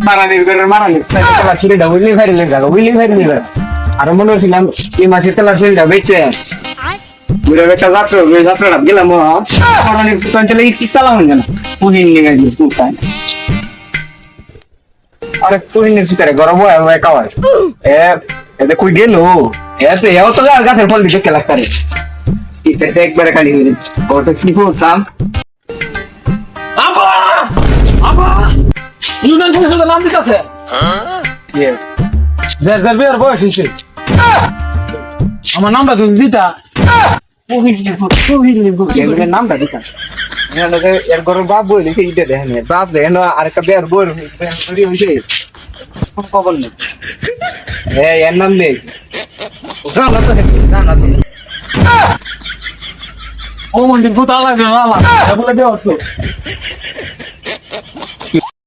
মারানির করে মারানি তেলা ছিঁড়েটা উইলি ফাইলে যাবো উইলি ফাইলে যাবো আর মনে হচ্ছিলাম এই মাছের তেলা ছিঁড়েটা বেচে ঘুরে একটা যাত্রা ওই যাত্রাটা গেলাম মারানির চলে ইচ্ছিলাম না পুহিন নিয়ে গেছি চুলটা আরে পুহিনের ভিতরে গরম হয় খাওয়ার এতে কই গেল এতে এও তো গাছের ফল দিতে লাগতারে এটা একবারে খালি হয়ে গেছে ওটা কি বলছাম আবা আবা ইউনিয়ন পরিষদের নাম দিতেছে যার বিয়ার বয়স হয়েছে আমার নামটা তুমি দিতা নামটা দিতা এর ঘরের বাপ বই লিখে ইটা দেখেন বাপ দেখেন আর একটা বিয়ার বই হয়েছে কোন খবর নেই এর নাম নেই জানা তো জানা তো ও মন্দির ভূত আলাদা বলে দেওয়া